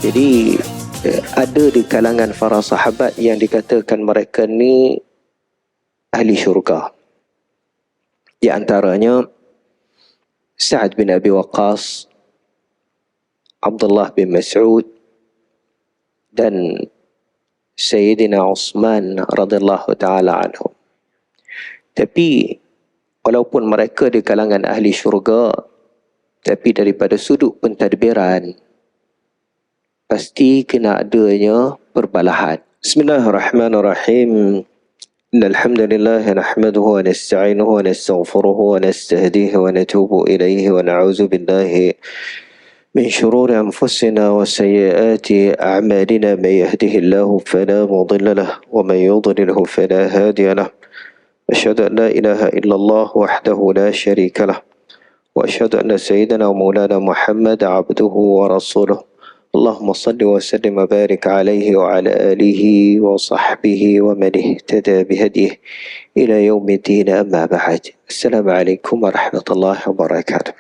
Jadi ada di kalangan para sahabat yang dikatakan mereka ni ahli syurga. Di antaranya Sa'ad bin Abi Waqqas, Abdullah bin Mas'ud dan Sayyidina Uthman radhiyallahu ta'ala anhum. Tapi walaupun mereka di kalangan ahli syurga, tapi daripada sudut pentadbiran pasti kena adanya perbalahan. Bismillahirrahmanirrahim. Innal hamdalillah nahmaduhu wa nasta'inuhu wa nastaghfiruhu wa nastahdihi wa natubu ilayhi wa na'udzu billahi min shururi anfusina wa sayyiati a'malina. May yahdihillahu fala mudilla lahu wa may yudlilhu fala hadiya lahu. Asyhadu an la ilaha illallah wahdahu la syarika lahu wa asyhadu anna sayyidana wa maulana Muhammad abduhu wa rasuluh. Allahumma salli wa sallim wa barik alaihi wa ala alihi wa sahbihi wa man ihtada bihadihi ila yaumiddin, amma ba'd. Assalamualaikum warahmatullahi wabarakatuh.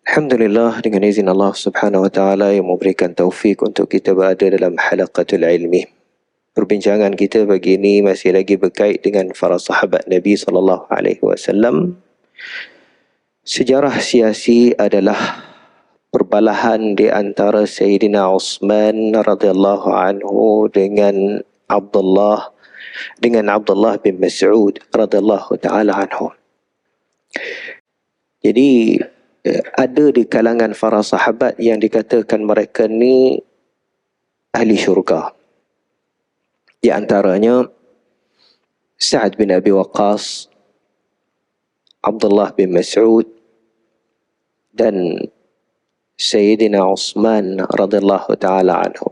Alhamdulillah, dengan izin Allah subhanahu wa ta'ala yang memberikan taufik untuk kita berada dalam halaqatul ilmi. Perbincangan kita pagi ini masih lagi berkait dengan para sahabat Nabi SAW. Sejarah siasi adalah perbalahan di antara Sayyidina Uthman radhiyallahu anhu dengan Abdullah bin Mas'ud radhiyallahu ta'ala anhu. Jadi ada di kalangan para sahabat yang dikatakan mereka ni ahli syurga. Di antaranya Sa'ad bin Abi Waqqas, Abdullah bin Mas'ud dan Sayyidina Uthman radhiyallahu ta'ala anhu.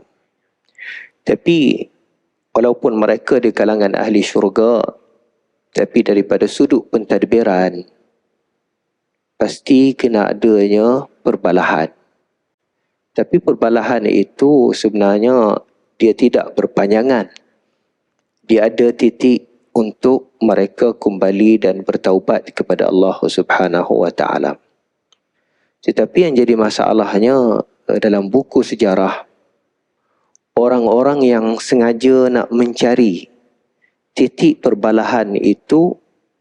Tapi walaupun mereka di kalangan ahli syurga, tapi daripada sudut pentadbiran pasti kena adanya perbalahan. Tapi perbalahan itu sebenarnya dia tidak berpanjangan. Dia ada titik untuk mereka kembali dan bertaubat kepada Allah Subhanahu wa ta'ala. Tetapi yang jadi masalahnya dalam buku sejarah, orang-orang yang sengaja nak mencari titik perbalahan itu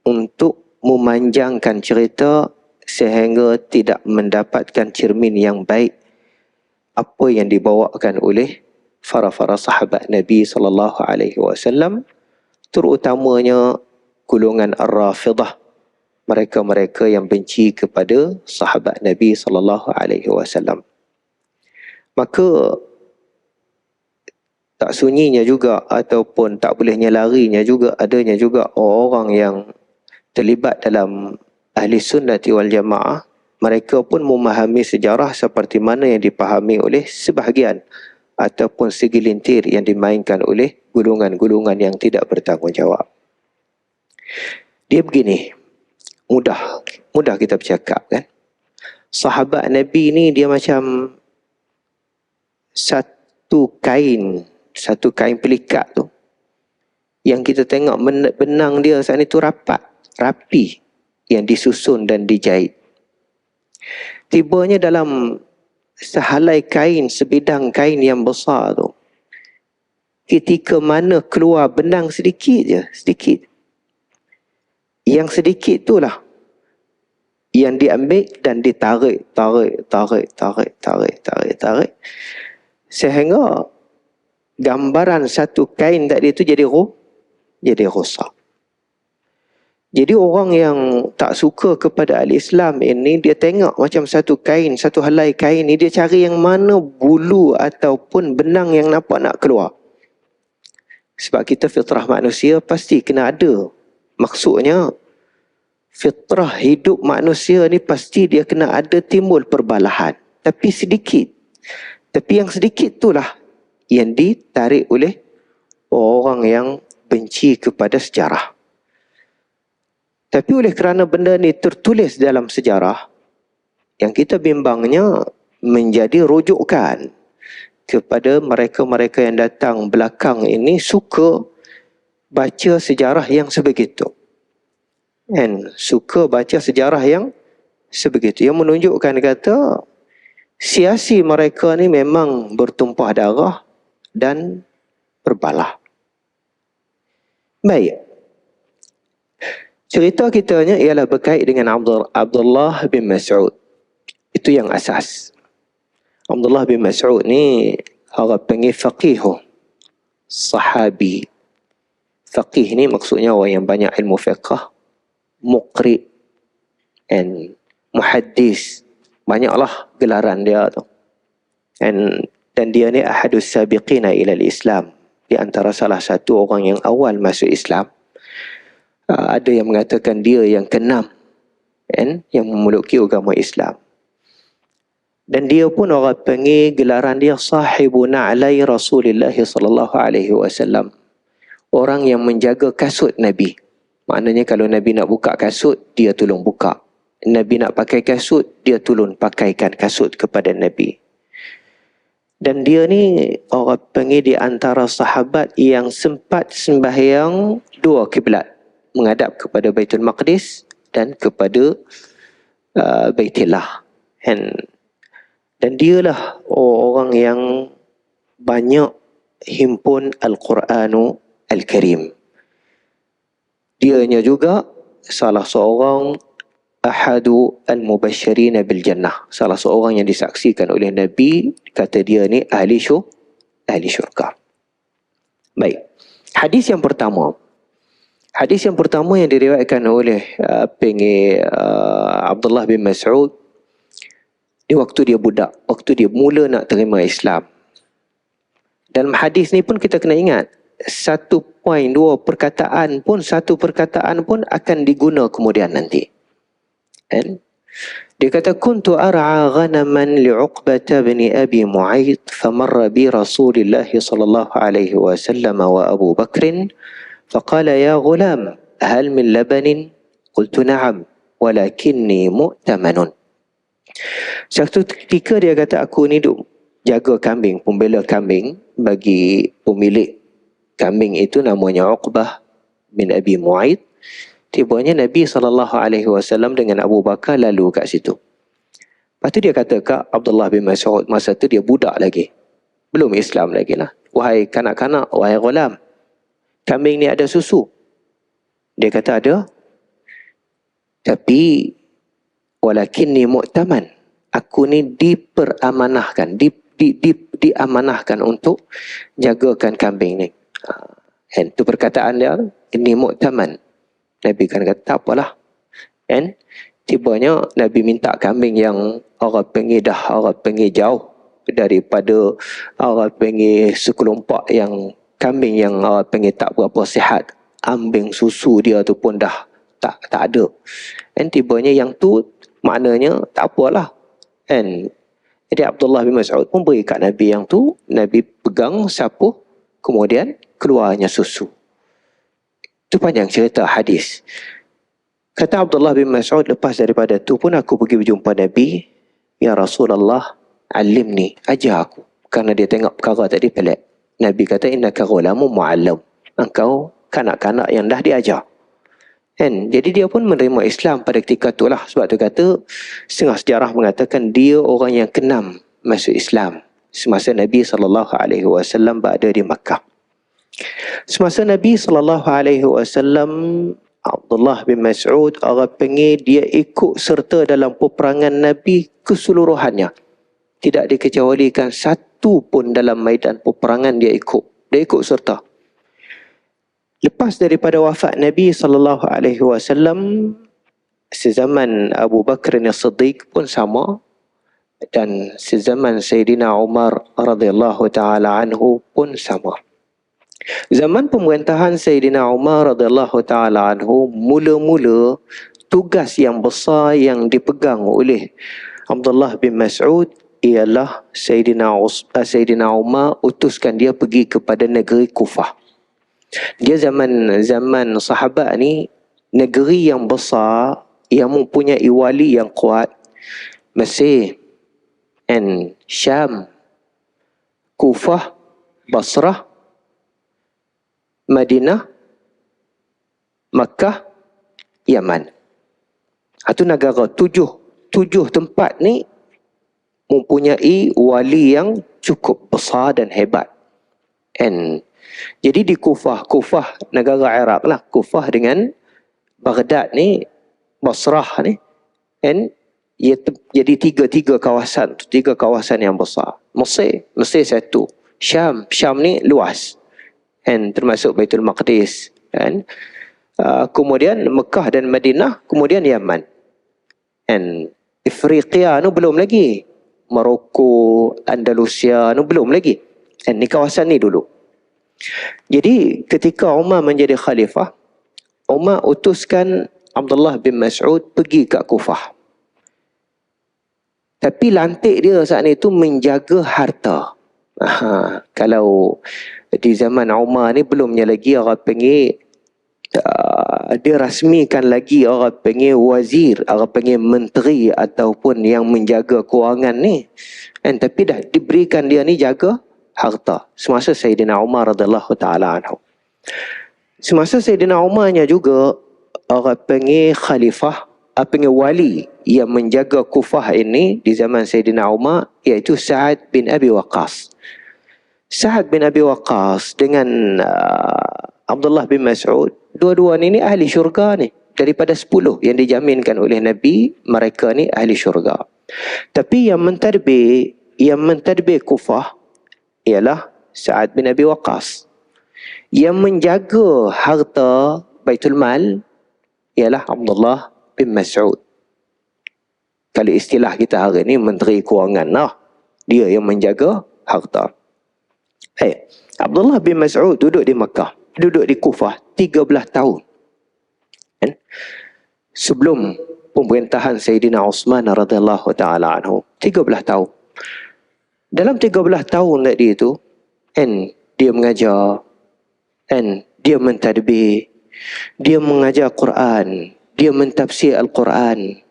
untuk memanjangkan cerita sehingga tidak mendapatkan cermin yang baik apa yang dibawakan oleh para sahabat Nabi SAW, terutamanya golongan Ar-Rafidah, mereka-mereka yang benci kepada sahabat Nabi SAW. Maka tak sunyinya juga ataupun tak bolehnya larinya juga adanya juga orang yang terlibat dalam ahli sunnati wal jamaah. Mereka pun memahami sejarah seperti mana yang dipahami oleh sebahagian ataupun segelintir yang dimainkan oleh golongan-golongan yang tidak bertanggungjawab. Dia begini, mudah kita bercakap kan. Sahabat Nabi ni dia macam satu kain pelikat tu, yang kita tengok benang dia saat ni tu rapi, yang disusun dan dijahit. Tibanya dalam sehelai kain, sebidang kain yang besar tu, ketika mana keluar benang sedikit, yang sedikit itulah yang diambil dan ditarik, sehingga gambaran satu kain tadi itu jadi rosak. Jadi orang yang tak suka kepada al-Islam ini, dia tengok macam satu kain, satu helai kain ni, dia cari yang mana bulu ataupun benang yang nampak nak keluar. Sebab kita fitrah manusia pasti kena ada. Maksudnya fitrah hidup manusia ni pasti dia kena ada timbul perbalahan. Tapi sedikit. Tapi yang sedikit itulah yang ditarik oleh orang yang benci kepada sejarah. Tapi oleh kerana benda ni tertulis dalam sejarah, yang kita bimbangnya menjadi rujukan kepada mereka-mereka yang datang belakang ini suka baca sejarah yang sebegitu. Suka baca sejarah yang sebegitu. Yang menunjukkan kata siasi mereka ni memang bertumpah darah dan berbalah. Baik. Cerita kitanya ialah berkait dengan Abdullah bin Mas'ud. Itu yang asas. Abdullah bin Mas'ud ni orang panggil faqih, sahabi. Faqih ni maksudnya orang yang banyak ilmu fiqh, muqri and muhaddis. Banyaklah gelaran dia tu. Dan dia ni ahadus sabiqina ila Islam. Di antara salah satu orang yang awal masuk Islam. Ada yang mengatakan dia yang keenam yang memelukki agama Islam. Dan dia pun orang panggil gelaran dia sahibu na'lai Rasulullah sallallahu alaihi wasallam. Orang yang menjaga kasut Nabi. Maknanya kalau Nabi nak buka kasut, dia tolong buka. Nabi nak pakai kasut, dia tolong pakaikan kasut kepada Nabi. Dan dia ni orang panggil di antara sahabat yang sempat sembahyang dua kiblat, menghadap kepada Baitul Maqdis dan kepada Baitillah. Dan dialah orang yang banyak himpun Al-Quranu Al-Karim. Dianya juga salah seorang ahadu al-mubashirina bil jannah. Salah seorang yang disaksikan oleh Nabi, kata dia ni ahli syurga. Baik. Hadis yang pertama yang diriwayatkan oleh Abdullah bin Mas'ud di waktu dia budak, waktu dia mula nak terima Islam. Dalam hadis ni pun kita kena ingat, satu perkataan pun akan diguna kemudian nanti. Dia kata kuntu ar'a ghanaman li'Uqbah bin Abi Mu'ayth famarra bi Rasulillah sallallahu alaihi wasallam wa Abu Bakr faqala ya ghulam hal min labanin qultu na'am walakinni mu'tamanun. Satu ketika dia kata aku ni duk jaga kambing, pembela kambing bagi pemilik kambing itu namanya Uqbah bin Abi Mu'ayth. Tibanya Nabi SAW dengan Abu Bakar lalu kat situ. Lepas tu dia kata kat Abdullah bin Mas'ud, masa tu dia budak lagi. Belum Islam lagi lah. Wahai kanak-kanak, wahai ghulam, kambing ni ada susu. Dia kata ada. Tapi, walakinni mu'taman. Aku ni diperamanahkan, diamanahkan untuk jagakan kambing ni. Itu perkataan dia, ini mu'taman. Nabi kan kata, tak apalah. Tibanya Nabi minta kambing yang orang panggil jauh daripada orang panggil sekelompak yang kambing yang orang panggil tak berapa sihat. Ambing susu dia tu pun dah tak ada. Tibanya yang tu maknanya tak apalah. Jadi Abdullah bin Mas'ud pun beri kat Nabi yang tu. Nabi pegang sapuh, kemudian keluarnya susu. Itu panjang cerita hadis. Kata Abdullah bin Mas'ud, lepas daripada tu pun aku pergi berjumpa Nabi. Ya Rasulullah, alimni, ajar aku. Kerana dia tengok perkara tadi pelik. Nabi kata, innaka ghulamun mu'allam. Engkau kanak-kanak yang dah diajar. Jadi dia pun menerima Islam pada ketika itulah. Sebab tu kata, setengah sejarah mengatakan dia orang yang keenam masuk Islam semasa Nabi SAW berada di Makkah. Semasa Nabi SAW, Abdullah bin Mas'ud orang panggil dia ikut serta dalam peperangan Nabi keseluruhannya. Tidak dikecualikan satu pun dalam medan peperangan dia ikut serta. Lepas daripada wafat Nabi SAW, sezaman Abu Bakr As-Siddiq pun sama, dan sezaman Sayyidina Umar radhiyallahu ta'ala anhu pun sama. Zaman pemerintahan Sayyidina Umar radhiyallahu ta'ala anhu, mula-mula tugas yang besar yang dipegang oleh Abdullah bin Mas'ud ialah Sayyidina Umar utuskan dia pergi kepada negeri Kufah. Dia zaman sahabat ni, negeri yang besar yang mempunyai wali yang kuat, Mesir, Syam, Kufah, Basrah, Madinah, Makkah, Yaman. Itu negara tujuh tempat ni mempunyai wali yang cukup besar dan hebat. And jadi di Kufah negara Iraq lah, Kufah dengan Baghdad ni, Basrah ni, and jadi tiga kawasan, tiga kawasan yang besar. Mesir satu, Syam ni luas, and termasuk Baitul Maqdis, and kemudian Mekah dan Madinah, kemudian Yaman, and Afrika ni belum lagi, Maroko, Andalusia ni belum lagi, and ni kawasan ni dulu. Jadi ketika Umar menjadi khalifah, Umar utuskan Abdullah bin Mas'ud pergi ke Kufah. Tapi lantik dia saat itu menjaga harta. Kalau di zaman Umar ni belumnya lagi orang panggil, dia rasmikan lagi orang panggil wazir, orang panggil menteri ataupun yang menjaga kewangan ni. Tapi dah diberikan dia ni jaga harta. Semasa Sayyidina Umar radhiyallahu ta'ala anhu. Semasa Sayyidina Umarnya juga orang panggil khalifah, panggil wali yang menjaga Kufah ini di zaman Sayyidina Umar, iaitu Sa'ad bin Abi Waqqas. Sa'ad bin Abi Waqqas dengan Abdullah bin Mas'ud, dua-dua ni ahli syurga ni. Daripada 10 yang dijaminkan oleh Nabi, mereka ni ahli syurga. Tapi yang mentadbir Kufah ialah Sa'ad bin Abi Waqqas. Yang menjaga harta Baitul Mal ialah Abdullah bin Mas'ud. Kalau istilah kita hari ni, Menteri Kewangan lah. Dia yang menjaga harta. Abdullah bin Mas'ud duduk di Makkah, duduk di Kufah 13 tahun. Sebelum pemerintahan Sayyidina Uthman radhiyallahu ta'ala anhu, 13 tahun. Dalam 13 tahun tadi itu, dia mengajar, dia mentadbir, dia mengajar Quran, dia mentafsir Al-Quran,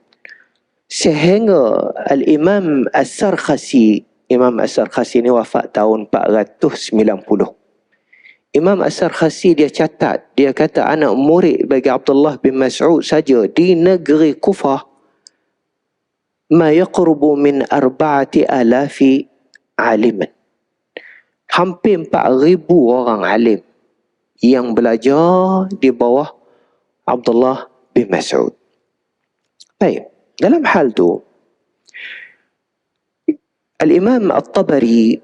sehingga Al-Imam As-Sarkhasi, Imam As-Sarkhasi ni wafat tahun 490. Imam As-Sarkhasi dia catat, dia kata anak murid bagi Abdullah bin Mas'ud saja di negeri Kufah ma yaqrubu min 4,000 aliman. Hampir 4,000 orang alim yang belajar di bawah Abdullah bin Mas'ud. Baik, dalam hal tu Al-Imam At-Tabari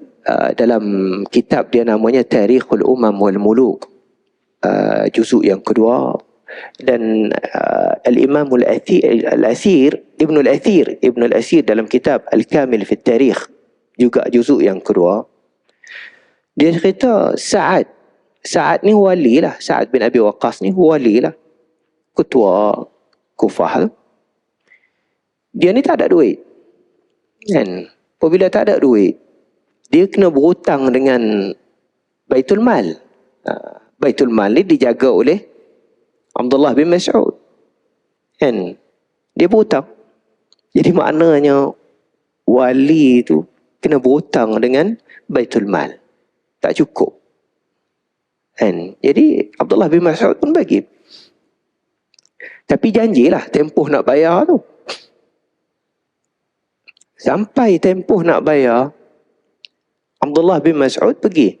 dalam kitab dia namanya Tarikhul Umam wal Muluk, juzuk yang kedua, dan Al-Imam Al-Asir Ibn Al-Asir dalam kitab Al-Kamil fi Tarikh, juga juzuk yang kedua, dia cerita Sa'ad ni wali lah, Sa'ad bin Abi Waqqas ni wali lah, ketua Kufah. Dia ni tak ada duit, kan? Apabila tak ada duit, dia kena berhutang dengan Baitul Mal. Baitul Mal ni dijaga oleh Abdullah bin Mas'ud, kan? Dia berhutang. Jadi maknanya wali tu kena berhutang dengan Baitul Mal, tak cukup, kan? Jadi Abdullah bin Mas'ud pun bagi, tapi janjilah tempoh nak bayar tu. Sampai tempoh nak bayar, Abdullah bin Mas'ud pergi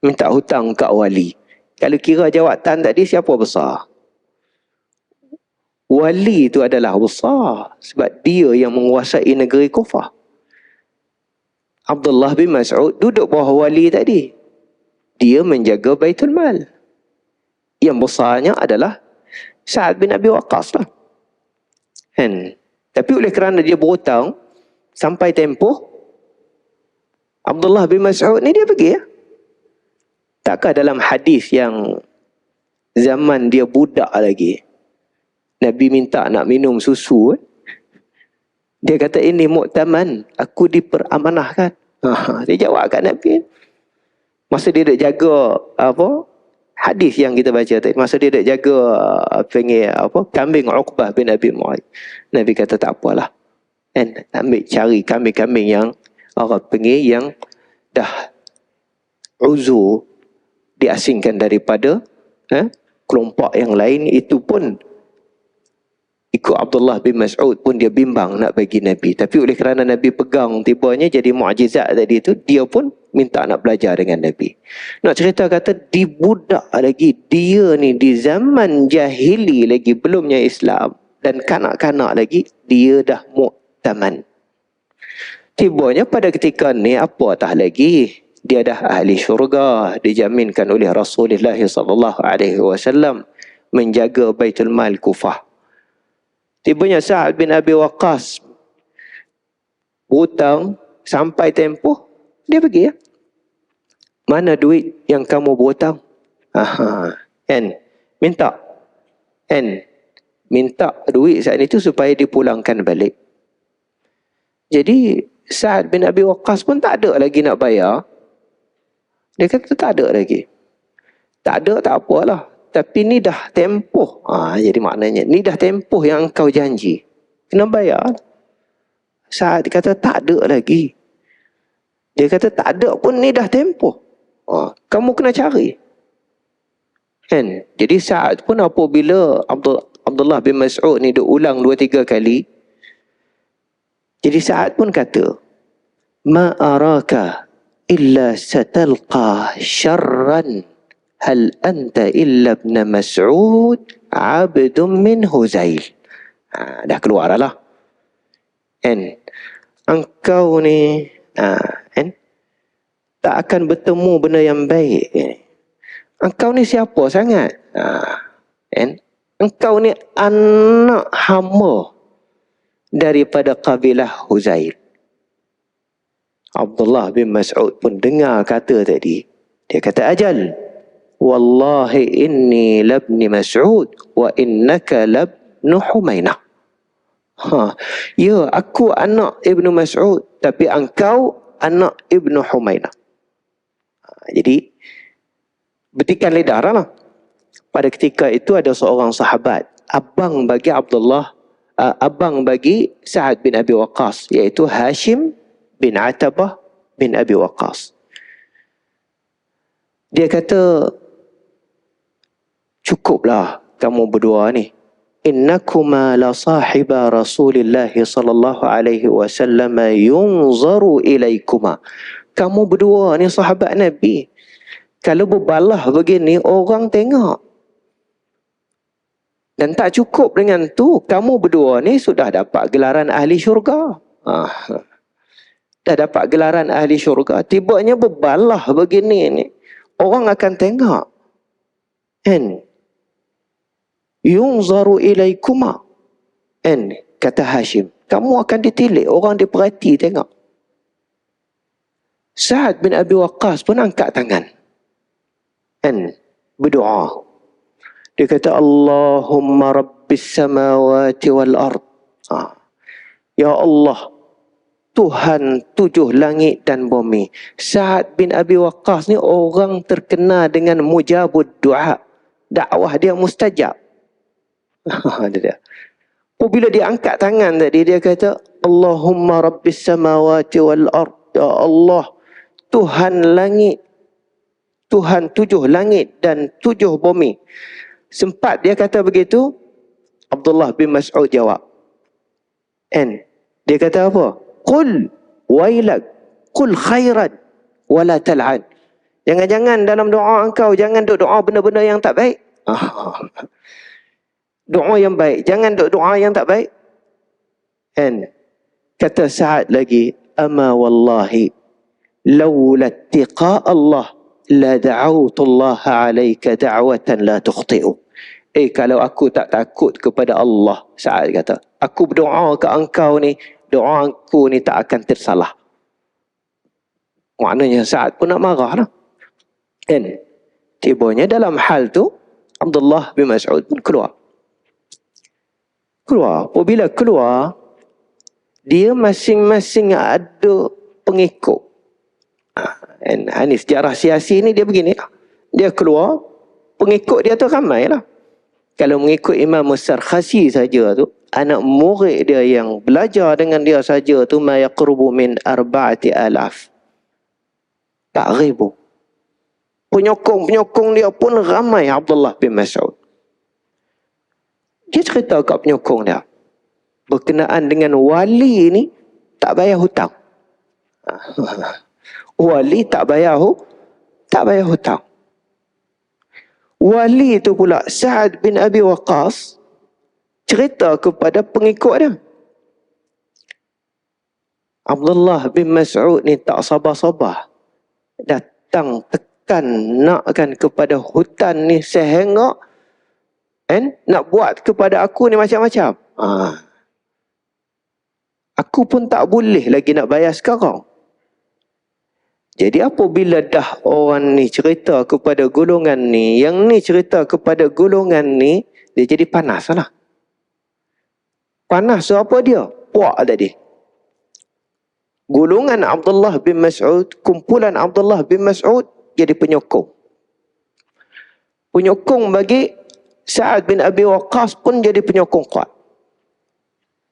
minta hutang kat wali. Kalau kira jawatan tadi, siapa besar? Wali itu adalah besar sebab dia yang menguasai negeri Kufah. Abdullah bin Mas'ud duduk bawah wali tadi, dia menjaga Baitul Mal. Yang besarnya adalah Sa'ad bin Abi Waqqas lah, kan? Tapi oleh kerana dia berhutang sampai tempoh, Abdullah bin Mas'ud ni dia pergi ya. Takkah dalam hadis yang zaman dia budak lagi, Nabi minta nak minum susu, dia kata ini mu'taman, aku diperamanahkan. Dia jawab kat Nabi. Masa dia nak jaga hadis yang kita baca tadi, masa dia nak jaga kambing Uqbah bin Abi Mu'ayyid, Nabi kata tak apalah, kan, ambil cari kambing-kambing yang orang panggil yang dah uzur, diasingkan daripada kelompok yang lain, itu pun ikut Abdullah bin Mas'ud pun dia bimbang nak bagi Nabi. Tapi oleh kerana Nabi pegang, tibanya jadi mukjizat tadi tu, dia pun minta nak belajar dengan Nabi. Nak cerita kata, di budak lagi, dia ni di zaman jahili lagi, belumnya Islam, dan kanak-kanak lagi, dia dah mu'taman. Tibanya pada ketika ni, apatah lagi, dia dah ahli syurga, dijaminkan oleh Rasulullah SAW menjaga Baitul Mal Kufah. Tibanya Sa'ad bin Abi Waqqas hutang sampai tempoh, dia pergi ya. Mana duit yang kamu berhutang? Kan? Minta. Kan? Minta duit saat itu supaya dipulangkan balik. Jadi Sa'ad bin Abi Waqqas pun tak ada lagi nak bayar. Dia kata tak ada lagi. Tak ada tak apalah. Tapi ni dah tempoh. Jadi maknanya, ni dah tempoh yang kau janji. Kena bayar. Saat dia kata tak ada lagi. Dia kata tak ada pun, ni dah tempoh. Kamu kena cari. Kan? Jadi saat pun apabila Abdullah bin Mas'ud ni dia ulang 2-3 kali. Jadi saat pun kata, Ma araka illa satalqa syarran. Hal anta illa ibn Mas'ud abdun min Huzail. Dah keluar lah. Kan? Engkau ni kan? Tak akan bertemu benda yang baik. Engkau ni siapa sangat? Kan? Engkau ni anak hamba daripada kabilah Huzail. Abdullah bin Mas'ud pun dengar kata tadi. Dia kata, ajal. Wallahi inni labni Mas'ud wa innaka labnu Humainah. Ya, aku anak Ibnu Mas'ud, tapi engkau anak Ibnu Humainah. Jadi betikan lidah lah. Pada ketika itu ada seorang sahabat, abang bagi Sa'ad bin Abi Waqqas, iaitu Hashim bin Atabah bin Abi Waqqas. Dia kata, cukuplah kamu berdua ni. Innakuma la sahiba Rasulillah sallallahu alaihi wasallam yunzaru ilaikuma. Kamu berdua ni sahabat Nabi. Kalau berbalah begini, orang tengok. Dan tak cukup dengan tu, kamu berdua ni sudah dapat gelaran ahli syurga. Dah dapat gelaran ahli syurga. Tibanya berbalah begini ni, orang akan tengok. Kan? Yunzaru ilaikuma. Kan? Kata Hashim, kamu akan ditilik, orang diperhati tengok. Sa'ad bin Abi Waqqas pun angkat tangan. Kan? Berdoa. Dia kata, Allahumma rabbis samawati wal ard. Ya Allah, Tuhan 7 langit dan bumi. Sa'ad bin Abi Waqqas ni orang terkenal dengan mujabud du'a. Dakwah dia mustajab. Bila dia angkat tangan tadi, dia kata, Allahumma rabbis samawati wal ard. Ya Allah, Tuhan langit, Tuhan 7 langit dan 7 bumi. Sempat dia kata begitu, Abdullah bin Mas'ud jawab. Dia kata apa? Qul wailak, qul khairan, wala tal'an. Jangan-jangan dalam doa engkau, jangan doa benda-benda yang tak baik. Doa yang baik, jangan doa yang tak baik. Kata Sa'ad lagi, ama wallahi laula ittiqa Allah la da'awtu Allah 'alaika da'watan la tukhti'u. Kalau aku tak takut kepada Allah, Sa'ad kata, aku berdoa ke engkau ni, doa aku ni tak akan tersalah. Maknanya Sa'ad pun nak marah lah. Tibanya dalam hal tu, Abdullah bin Mas'ud pun keluar. Apabila keluar, dia masing-masing ada pengikut. Ini sejarah siasi ni dia begini. Dia keluar, pengikut dia tu ramai lah. Kalau mengikut Imam As-Sarkhasi saja tu, anak murid dia yang belajar dengan dia saja tu, ma yaqrubu min 4,000. 4,000. Penyokong dia pun ramai Abdullah bin Mas'ud. Dia cerita kat penyokong dia berkenaan dengan wali ni tak bayar hutang. Wali tak bayar hutang. Wali itu pula Sa'ad bin Abi Waqqas cerita kepada pengikut dia. Abdullah bin Mas'ud ni tak sabar-sabar datang tekan nakkan kepada hutan ni sehingga nak buat kepada aku ni macam-macam. Aku pun tak boleh lagi nak bayar sekarang. Jadi apabila dah orang ni cerita kepada golongan ni, yang ni cerita kepada golongan ni, dia jadi panas lah. Panas so apa dia? Puak tadi. Golongan Abdullah bin Mas'ud, kumpulan Abdullah bin Mas'ud jadi penyokong. Penyokong bagi Sa'ad bin Abi Waqqas pun jadi penyokong kuat.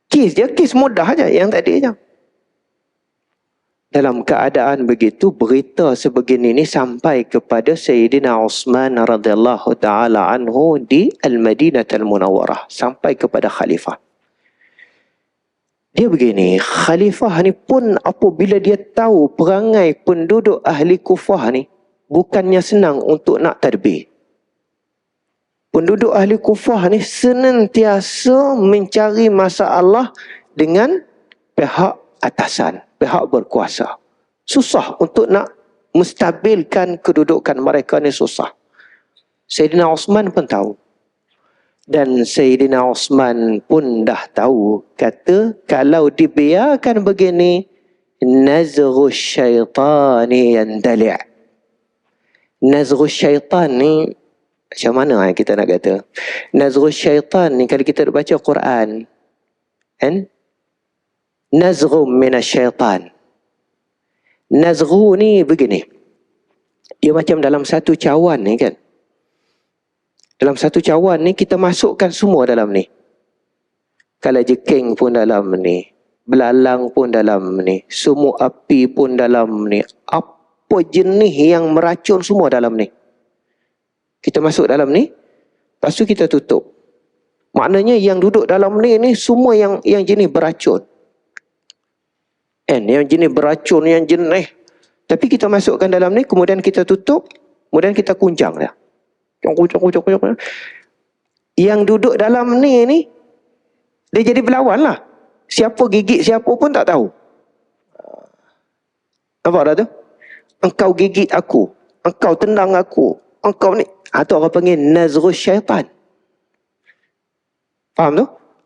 Kes mudah aja yang tadi aja. Dalam keadaan begitu, berita sebegini ni sampai kepada Sayyidina Uthman radhiyallahu taala anhu di Al-Madinah Al-Munawwarah, sampai kepada khalifah. Dia begini, khalifah ni pun apabila dia tahu perangai penduduk ahli Kufah ni bukannya senang untuk nak tadbir. Penduduk ahli Kufah ni senantiasa mencari masalah dengan pihak atasan, pihak berkuasa. Susah untuk nak menstabilkan kedudukan mereka ni, susah. Sayyidina Uthman pun tahu. Dan Sayyidina Uthman pun dah tahu, kata kalau dibiarkan begini, nazghu syaitani yandali'. Nazghu syaitan ni macam mana kita nak kata? Nazghu syaitan ni kalau kita baca Quran, nazghu minasyaitan. Nazghu ni begini. Dia macam dalam satu cawan ni kan. Dalam satu cawan ni kita masukkan semua dalam ni. Kalajengking pun dalam ni. Belalang pun dalam ni. Sumuk api pun dalam ni. Apa jenis yang meracun semua dalam ni. Kita masuk dalam ni. Lepas tu kita tutup. Maknanya yang duduk dalam ni semua yang jenis beracun. Yang jenis beracun, yang jenis. Tapi kita masukkan dalam ni, kemudian kita tutup, kemudian kita kuncang dia. Kuncang. Yang duduk dalam ni, dia jadi berlawan lah. Siapa gigit siapa pun tak tahu. Nampak dah tu? Engkau gigit aku. Engkau tendang aku. Engkau ni. Itu orang panggil nazghu syaitan. Faham tu?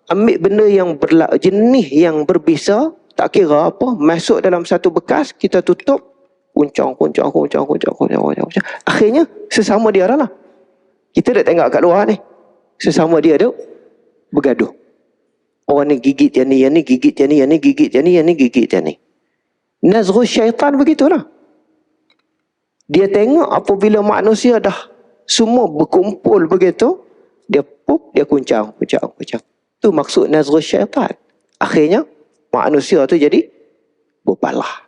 Ambil benda yang jenis yang berbisa, tak kira apa, masuk dalam satu bekas, kita tutup, kuncang. Akhirnya, sesama dia lah. Kita dah tengok kat luar ni. Sesama dia tu bergaduh. Orang ni gigit yang ni gigit yang ni gigit yang ni gigit yang ni. Nazghu syaitan begitulah. Dia tengok apabila manusia dah semua berkumpul begitu, dia kuncang. Tu maksud nazghu syaitan. Akhirnya, manusia tu jadi berpalah.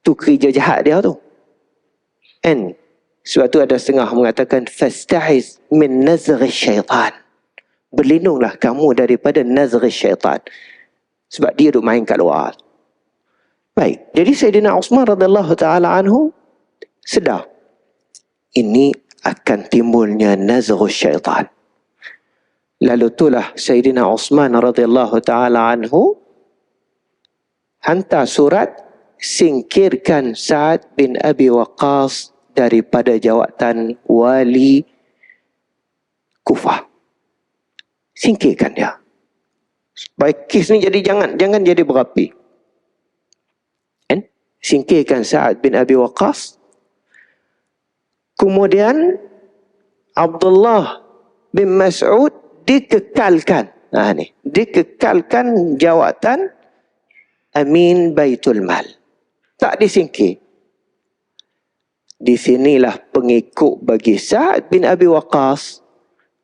Tu kerja jahat dia tu. Sebab tu ada setengah mengatakan fasta'iz min nazghi syaitan. Berlindunglah kamu daripada nazghi syaitan. Sebab dia duk main kat luar. Baik, jadi Sayyidina Uthman radhiyallahu taala anhu sedar ini akan timbulnya nazghu syaitan. Lalu itulah Sayyidina Uthman radhiyallahu taala anhu hantar surat singkirkan Sa'ad bin Abi Waqqas daripada jawatan wali Kufah. Singkirkan dia. Baik, kes ni jadi jangan jadi berapi. Singkirkan Sa'ad bin Abi Waqqas. Kemudian Abdullah bin Mas'ud dikekalkan. Dikekalkan jawatan Amin Baitul Mal. Tak disingkir. Di sinilah pengikut bagi Sa'ad bin Abi Waqqas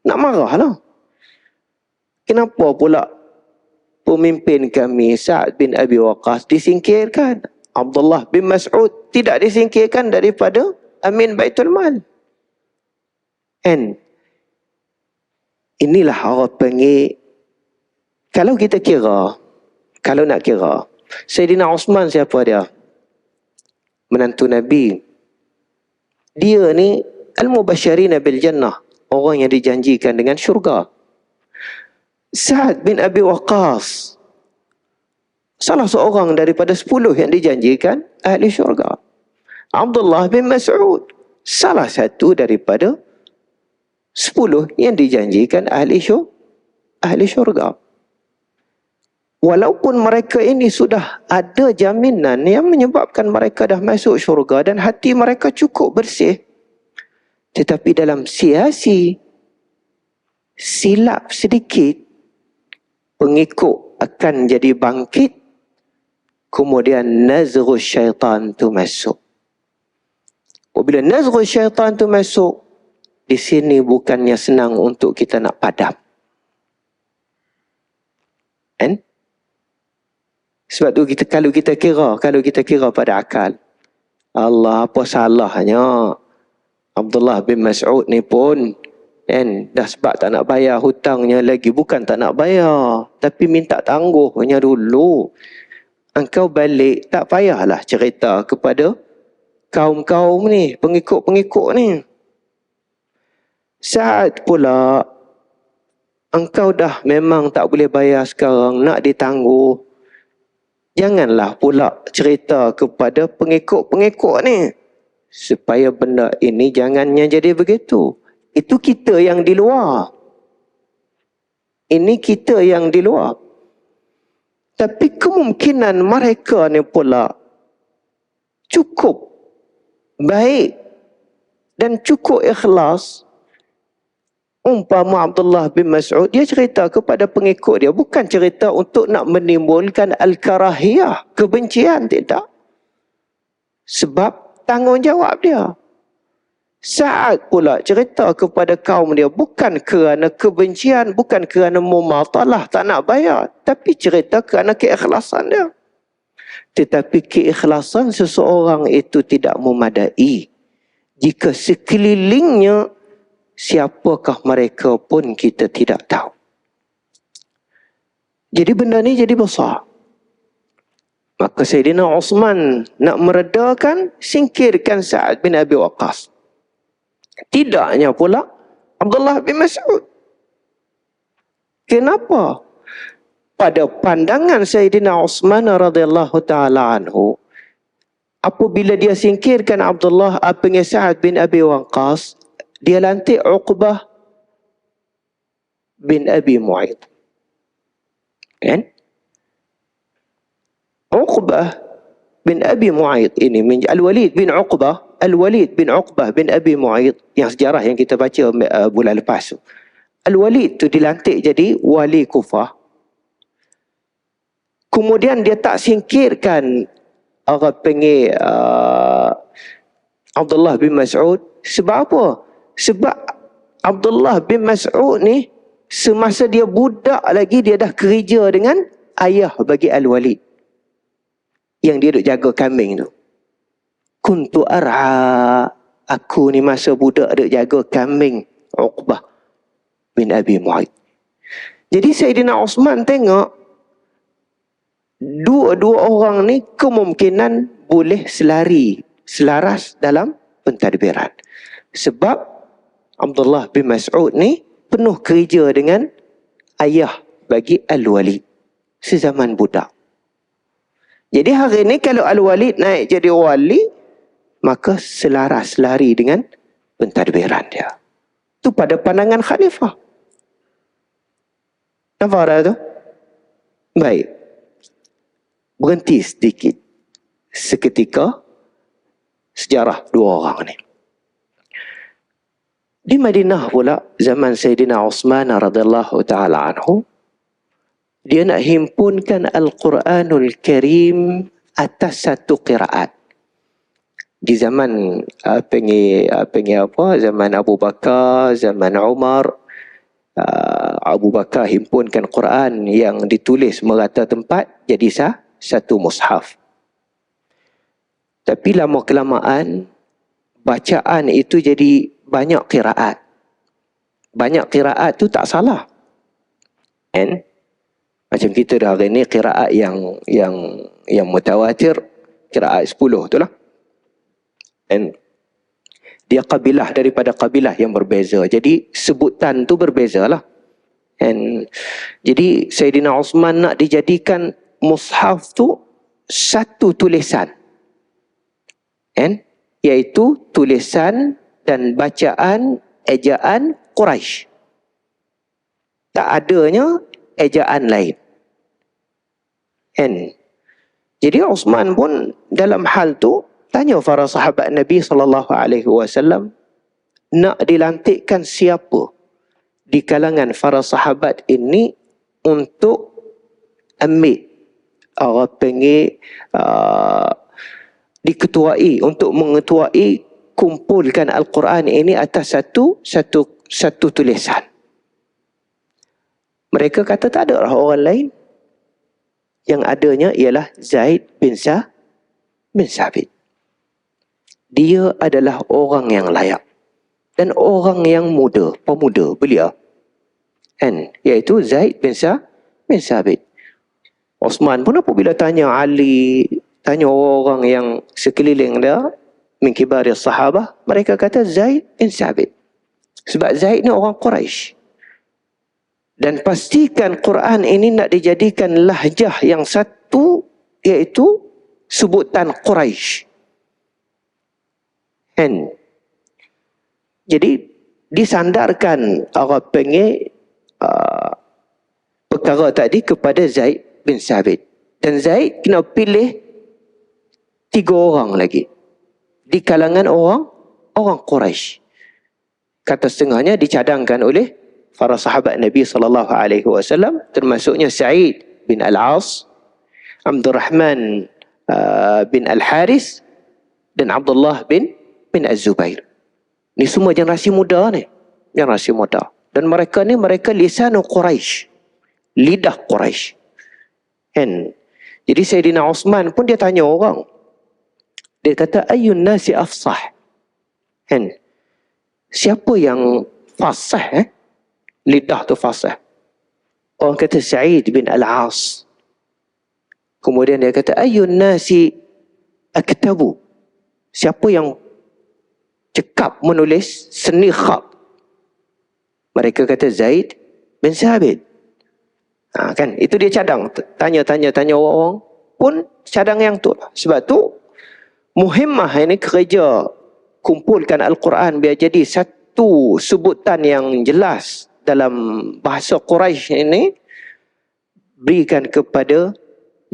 nak marah lah. Kenapa pula pemimpin kami Sa'ad bin Abi Waqqas disingkirkan? Abdullah bin Mas'ud tidak disingkirkan daripada Amin Baitul Mal. inilah orang panggil, kalau kita kira, kalau nak kira, Sayyidina Osman siapa dia? Menantu Nabi. Dia ni al-mubasysyirin bil jannah, orang yang dijanjikan dengan syurga. Sa'ad bin Abi Waqqas, salah seorang daripada 10 yang dijanjikan ahli syurga. Abdullah bin Mas'ud, salah satu daripada 10 yang dijanjikan ahli syurga. Walaupun mereka ini sudah ada jaminan yang menyebabkan mereka dah masuk syurga dan hati mereka cukup bersih, tetapi dalam siasi silap sedikit, pengikut akan jadi bangkit, kemudian nazghus syaitan tu masuk. Apabila nazghus syaitan tu masuk, di sini bukannya senang untuk kita nak padam. Kan? Sebab tu kalau kita kira pada akal, Allah, apa salahnya Abdullah bin Mas'ud ni pun, kan, dah sebab tak nak bayar hutangnya lagi, bukan tak nak bayar, tapi minta tangguhnya dulu. Engkau balik, tak payahlah cerita kepada kaum-kaum ni, pengikut-pengikut ni. Saat pula engkau dah memang tak boleh bayar sekarang, nak ditangguh, janganlah pula cerita kepada pengikut-pengikut ni, supaya benda ini jangannya jadi begitu. Itu kita yang di luar. Ini kita yang di luar. Tapi kemungkinan mereka ni pula cukup baik dan cukup ikhlas. Umpama Abdullah bin Mas'ud, dia cerita kepada pengikut dia, bukan cerita untuk nak menimbulkan al-karahiyah, kebencian, tidak. Sebab tanggungjawab dia. Saat pula cerita kepada kaum dia, bukan kerana kebencian, bukan kerana mumatalah, tak nak bayar, tapi cerita kerana keikhlasan dia. Tetapi keikhlasan seseorang itu tidak memadai jika sekelilingnya siapakah mereka pun kita tidak tahu. Jadi benda ni jadi besar. Maka Sayyidina Osman nak meredakan, singkirkan Sa'ad bin Abi Waqqas. Tidaknya pula Abdullah bin Mas'ud. Kenapa? Pada pandangan Sayyidina Osman radhiyallahu ta'ala anhu, apabila dia singkirkan Abdullah bin Sa'ad bin Abi Waqqas, dia lantik Uqbah bin Abi Mu'ayth. Kan? Uqbah bin Abi Mu'ayth ini, Al-Walid bin Uqbah bin Abi Mu'ayth, yang sejarah yang kita baca bulan lepas tu. Al-Walid tu dilantik jadi wali Kufah. Kemudian dia tak singkirkan orang panggil Abdullah bin Mas'ud. Sebab apa? Sebab Abdullah bin Mas'ud ni, semasa dia budak lagi, dia dah kerja dengan ayah bagi Al-Walid, yang dia duk jaga kambing tu. Kuntu ar'a, aku ni masa budak duk jaga kambing Uqbah bin Abi Mu'ayth. Jadi Sayyidina Osman tengok dua-dua orang ni kemungkinan boleh selaras dalam pentadbiran. Sebab Abdullah bin Mas'ud ni penuh kerja dengan ayah bagi Al-Walid sezaman budak. Jadi hari ni kalau Al-Walid naik jadi wali, maka selaras lari dengan pentadbiran dia. Itu pada pandangan khalifah. Nampak tak tu? Baik. Berhenti sedikit. Seketika sejarah dua orang ni. Di Madinah pula, zaman Sayyidina Osman radhiyallahu ta'ala anhu, dia nak himpunkan Al-Quranul Karim atas satu qiraat. Di zaman zaman Abu Bakar, zaman Umar, Abu Bakar himpunkan Quran yang ditulis merata tempat jadi satu mushaf. Tapi lama kelamaan bacaan itu jadi banyak qiraat. banyak qiraat tu tak salah. And macam kita dah hari ni qiraat yang mutawatir, qiraat 10 tu lah. And dia kabilah daripada kabilah yang berbeza. Jadi sebutan tu berbeza lah. And jadi Sayyidina Osman nak dijadikan mushaf tu satu tulisan. And iaitu tulisan dan bacaan ejaan Quraisy. Tak adanya ejaan lain. And jadi Osman pun dalam hal tu tanya para sahabat Nabi SAW, nak dilantikkan siapa di kalangan para sahabat ini untuk ambil, orang panggil diketuai, untuk mengetuai kumpulkan Al-Quran ini atas satu tulisan. Mereka kata tak ada orang lain. Yang adanya ialah Zaid bin Sabit. Dia adalah orang yang layak dan orang yang muda, pemuda belia. Kan? Iaitu Zaid bin Sabit. Osman pun apabila tanya Ali, tanya orang yang sekeliling dia, min kibari sahabah, mereka kata Zaid bin Sabit. Sebab Zaid ni orang Quraisy. Dan pastikan Quran ini nak dijadikan lahjah yang satu, iaitu sebutan Quraisy. And jadi disandarkan orang panggil perkara tadi kepada Zaid bin Sabit. Dan Zaid kena pilih 3 orang lagi di kalangan orang Quraisy. Kata setengahnya dicadangkan oleh para sahabat Nabi SAW, termasuknya Sa'id bin Al-As, Abdurrahman bin Al-Haris dan Abdullah bin Az-Zubair. Ni semua generasi muda ni. Generasi muda. Dan mereka ni, mereka lisanu Quraisy. Lidah Quraisy. Kan? Jadi Sayyidina Osman pun dia tanya orang. Dia kata, ayyun nasi afsah. Kan? Siapa yang fasih? Lidah tu fasih. Orang kata Sa'id bin Al-As. Kemudian dia kata, ayyun nasi aktabu. Siapa yang cekap menulis seni khat? Mereka kata Zaid bin Sabit. Kan? Itu dia cadang. Tanya orang pun cadang yang tu. Sebab tu muhimmah ini kerja kumpulkan Al-Quran biar jadi satu sebutan yang jelas dalam bahasa Quraisy ini, berikan kepada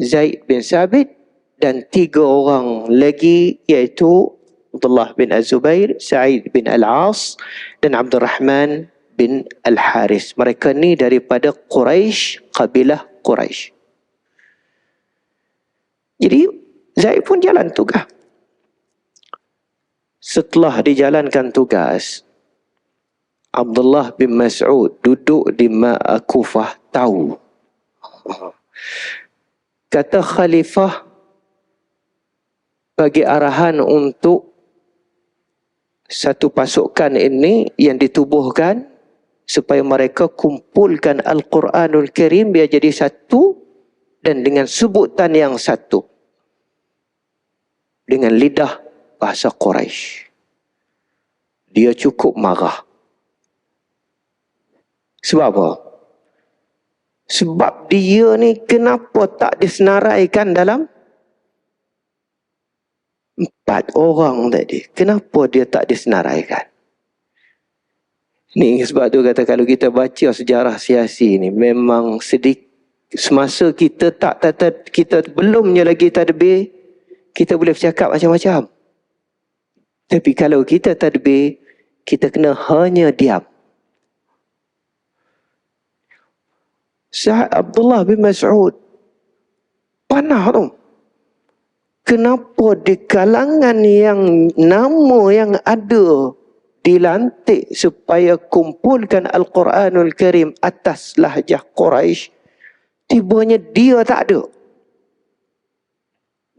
Zaid bin Sabit dan 3 orang lagi, iaitu Abdullah bin Az-Zubair, Sa'id bin Al-As dan Abdurrahman bin Al-Haris. Mereka ni daripada Quraisy, kabilah Quraisy. Jadi Zaid pun jalan tugas. Setelah dijalankan tugas, Abdullah bin Mas'ud duduk di Kufah tahu. Kata khalifah bagi arahan untuk satu pasukan ini yang ditubuhkan supaya mereka kumpulkan Al-Quranul Karim biar jadi satu dan dengan sebutan yang satu. Dengan lidah bahasa Quraisy. Dia cukup marah. Sebab apa? Sebab dia ni kenapa tak disenaraikan dalam 4 orang tadi? Kenapa dia tak disenaraikan? Ni sebab tu kata kalau kita baca sejarah siasi ni memang sedikit, semasa kita kita belumnya lagi tadbir, kita boleh bercakap macam-macam. Tapi kalau kita tadbir, kita kena hanya diam. Abdullah bin Mas'ud panah tu. Kenapa di kalangan yang nama yang ada dilantik supaya kumpulkan Al-Quranul Karim atas lahjah Quraisy, tibanya dia tak ada.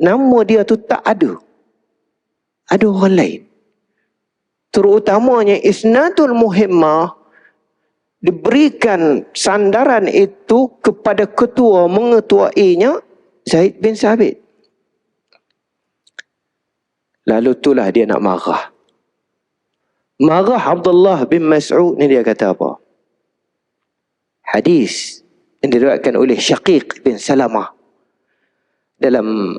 Nama dia tu tak ada. Ada orang lain. Terutamanya isnadul muhimmah diberikan sandaran itu kepada ketua mengetuainya Zaid bin Sabit. Lalu itulah dia nak marah. Marah Abdullah bin Mas'ud ni, dia kata apa? Hadis yang diriwayatkan oleh Syaqiq bin Salamah dalam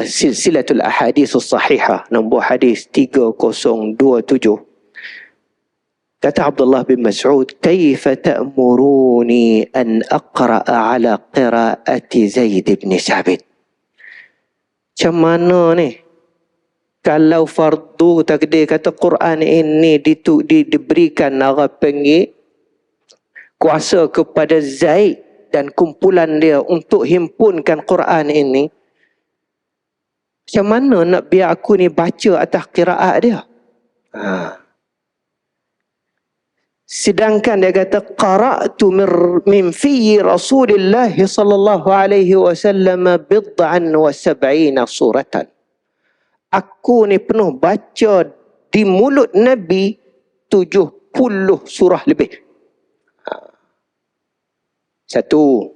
silsilatul ahadithus sahihah, nombor hadis 3027. Kata Abdullah bin Mas'ud, "Kaifa ta'muruni an aqra'a ala qira'ati Zaid bin Sabit?" Macam mana ni? Kalau fardu takdir kata Quran ini diberikan orang panggil kuasa kepada Zaid dan kumpulan dia untuk himpunkan Quran ini, macam mana nak biar aku ni baca atas qiraat dia? Sedangkan dia kata qara'tu min fi Rasulillah sallallahu alaihi wasallam bid'an wa sab'ina suratan. Aku ni penuh baca di mulut Nabi 70 surah lebih. Satu.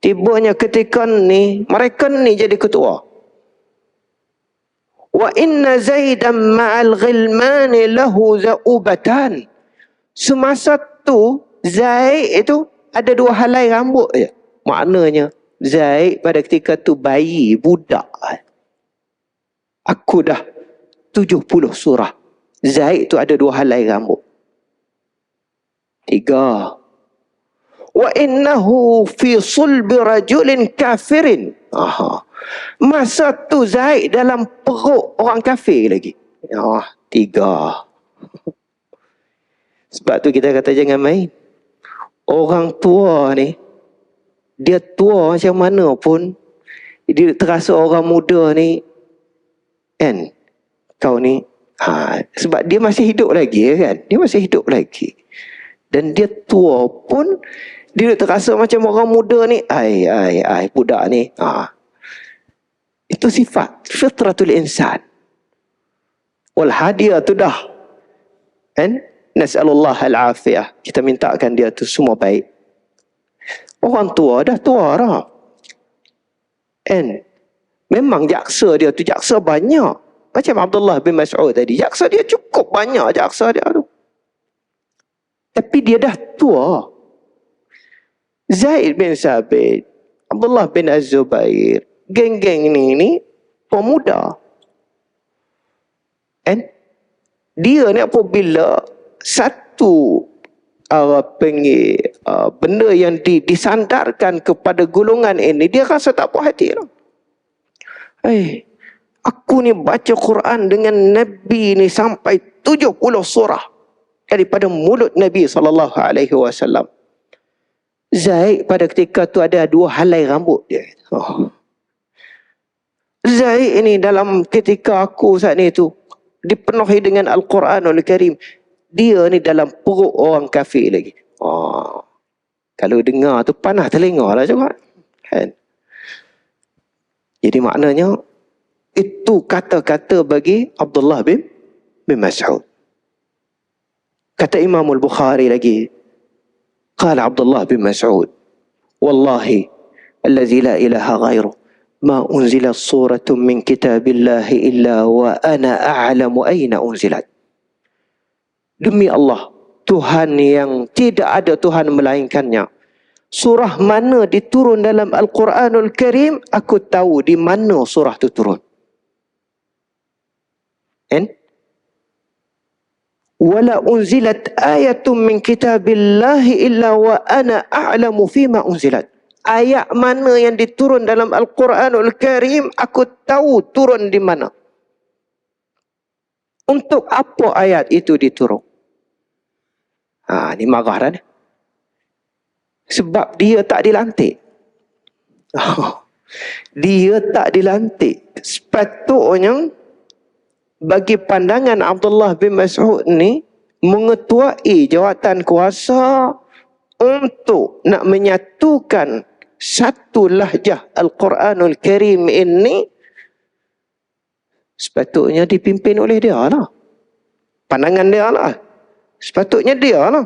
Tibanya ketika ni mereka ni jadi ketua. Wa inna Zaidan ma'al ghilmani lahu za'ubatan. Semasa tu Zaid itu ada 2 helai rambut je. Maknanya Zaid pada ketika tu bayi, budak. Aku dah 70 surah. Zaid tu ada 2 helai rambut. 3. Wa innahu fi sulbi rajulin kafirin. Masa tu Zaid dalam perut orang kafir lagi. 3. Sebab tu kita kata jangan main. Orang tua ni, dia tua macam mana pun, dia terasa orang muda ni, kan, kau ni, sebab dia masih hidup lagi, kan, dia masih hidup lagi. Dan dia tua pun, dia terasa macam orang muda ni, budak ni. Itu sifat, fitratul insan. Wal hadiah tu dah, kan? Nas'alullah al-afiyah. Kita mintakan dia tu semua baik. Orang tua dah tua dah. And memang jaksa dia tu jaksa banyak. Macam Abdullah bin Mas'ud tadi. Jaksa dia cukup banyak, jaksa dia tu. Tapi dia dah tua. Zaid bin Sabit, Abdullah bin Az-Zubair, geng-geng ni pemuda. And dia ni apabila satu benda yang disandarkan kepada golongan ini, dia rasa tak puas hati lah. Aku ni baca Quran dengan Nabi ni sampai 70 surah daripada mulut Nabi SAW. Zaid pada ketika tu ada 2 helai rambut dia. Zaid ini dalam ketika aku saat ni tu dipenuhi dengan Al-Quranul Karim, dia ni dalam perut orang kafir lagi. Kalau dengar tu panas telinga lah juga, kan? Jadi maknanya itu kata-kata bagi Abdullah bin Mas'ud. Kata Imam Al-Bukhari lagi, qala Abdullah bin Mas'ud, wallahi allazi la ilaha ghairu ma unzilat suratun min kitabillahi illa wa ana a'lamu aina unzilat. Demi Allah, Tuhan yang tidak ada Tuhan melainkannya, surah mana diturun dalam Al-Quranul Karim, aku tahu di mana surah itu turun. And wala unzilat ayatun min kitabillahi illa wa ana a'lamu fima unzilat. Ayat mana yang diturun dalam Al-Quranul Karim, aku tahu turun di mana. Untuk apa ayat itu diturun? Ni marah dah ni. Sebab dia tak dilantik. Dia tak dilantik. Sepatutnya bagi pandangan Abdullah bin Mas'ud ni, mengetuai jawatan kuasa untuk nak menyatukan satu lahjah Al-Quranul Karim ini, sepatutnya dipimpin oleh dia lah. Pandangan dia lah. Sepatutnya dia lah.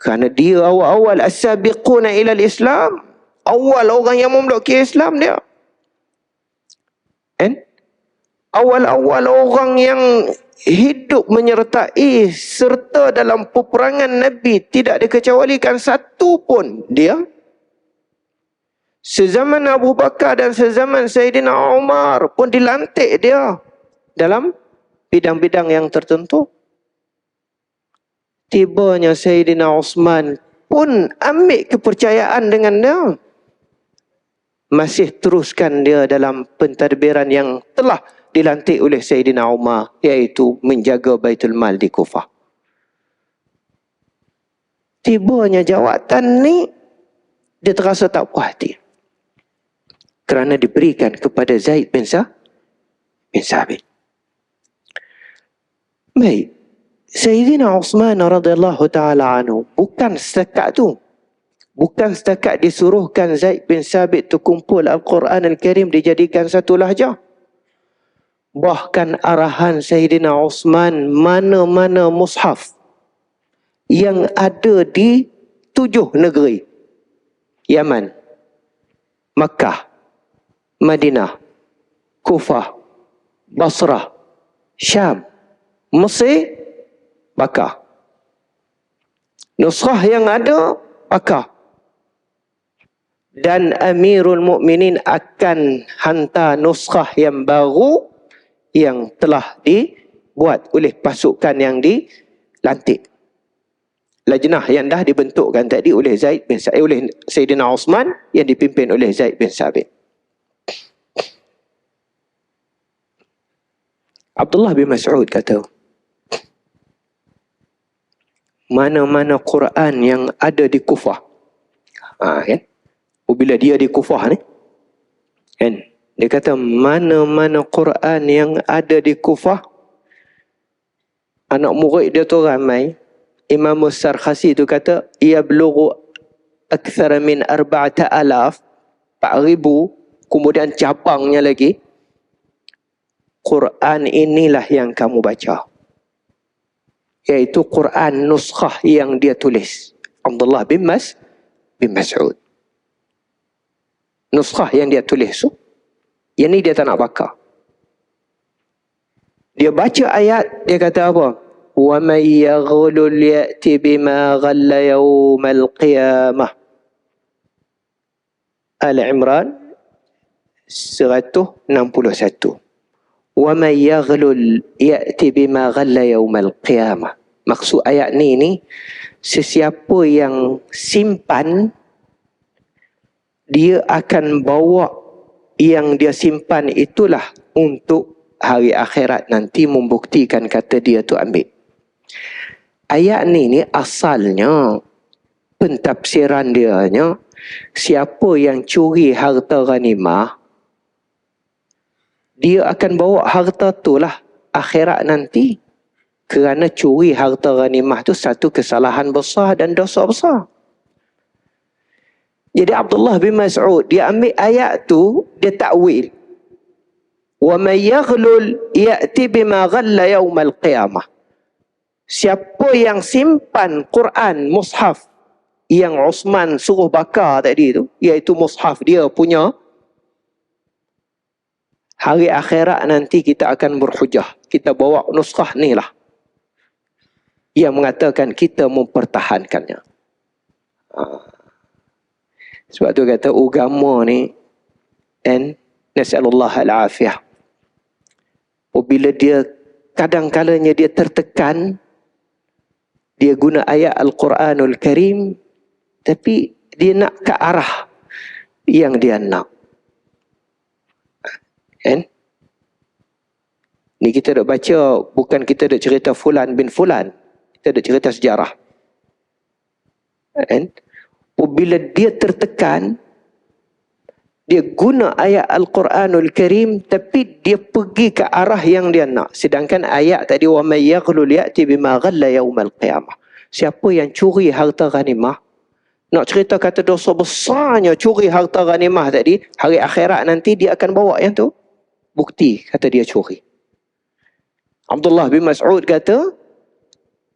Kerana dia awal-awal as-sabiquna ilal Islam. Awal orang yang memblokir Islam dia. Kan? Awal-awal orang yang hidup menyertai serta dalam peperangan Nabi, tidak dikecualikan satu pun dia. Sezaman Abu Bakar dan sezaman Sayyidina Umar pun dilantik dia dalam bidang-bidang yang tertentu. Tibanya Sayyidina Osman pun ambil kepercayaan dengan dia. Masih teruskan dia dalam pentadbiran yang telah dilantik oleh Sayyidina Umar, iaitu menjaga Baitul Mal di Kufah. Tibanya jawatan ni, dia terasa tak puas hati. Kerana diberikan kepada Zaid bin Sabit. Baik. Sayyidina Uthman radhiyallahu ta'ala anhu bukan setakat tu. Bukan setakat disuruhkan Zaid bin Sabit tu kumpul Al-Quran Al-Karim dijadikan satu lahjah. Bahkan arahan Sayyidina Uthman, mana-mana mushaf yang ada di 7 negeri. Yaman, Makkah, Madinah, Kufah, Basrah, Syam, Mesir, bakar. Nusrah yang ada, bakar. Dan Amirul Mukminin akan hantar nusrah yang baru yang telah dibuat oleh pasukan yang dilantik. Lajnah yang dah dibentukkan tadi oleh oleh Sayyidina Uthman yang dipimpin oleh Zaid bin Sabit. Abdullah bin Mas'ud kata, mana-mana Quran yang ada di Kufah. Kan? Bila dia di Kufah ni, kan? Dia kata mana-mana Quran yang ada di Kufah, anak murid dia tu ramai. Imam Sarkhasi tu kata, ia belughu akthar min 4,000, 4,000, kemudian cabangnya lagi. Quran inilah yang kamu baca. Iaitu Quran nuskhah yang dia tulis. Abdullah bin Mas'ud. Nuskhah yang dia tulis tu, yang ni dia tak nak bakar. Dia baca ayat, dia kata apa? وَمَنْ يَغْلُلْ يَأْتِ بِمَا غَلَّ يَوْمَ الْقِيَامَةِ. Al-Imran 161. وَمَنْ يَغْلُلْ يَأْتِ بِمَا غَلَّ يَوْمَ الْقِيَامَةِ. Maksud ayat ni, sesiapa yang simpan, dia akan bawa yang dia simpan itulah untuk hari akhirat nanti membuktikan kata dia tu ambil. Ayat ni asalnya, pentafsiran dia nya, siapa yang curi harta ghanimah, dia akan bawa harta tu lah akhirat nanti. Kerana curi harta ghanimah tu satu kesalahan besar dan dosa besar. Jadi Abdullah bin Mas'ud, dia ambil ayat tu, dia takwil. وَمَنْ يَغْلُلْ يَأْتِ بِمَا غَلَّ يَوْمَ الْقِيَامَةِ. Siapa yang simpan Quran, mushaf, yang Uthman suruh bakar tadi tu, iaitu mushaf dia punya, hari akhirat nanti kita akan berhujah. Kita bawa nuskhah ni lah, yang mengatakan kita mempertahankannya. Sebab tu kata agama ni, nasallallahu al-afiyah. Bila dia kadang-kalanya dia tertekan, dia guna ayat Al-Quranul Karim, tapi dia nak ke arah yang dia nak. Kan? Ni kita dah baca, bukan kita dah cerita Fulan bin Fulan. Kita dah cerita sejarah. Kan? Bila dia tertekan, dia guna ayat Al-Quranul Karim, tapi dia pergi ke arah yang dia nak. Sedangkan ayat tadi, وَمَنْ يَغْلُلْ يَأْتِ بِمَا غَلَّ يَوْمَ الْقِيَامَةِ. Siapa yang curi harta ghanimah, nak cerita kata dosa besarnya curi harta ghanimah tadi, hari akhirat nanti dia akan bawa yang tu. Bukti kata dia curi. Abdullah bin Mas'ud kata,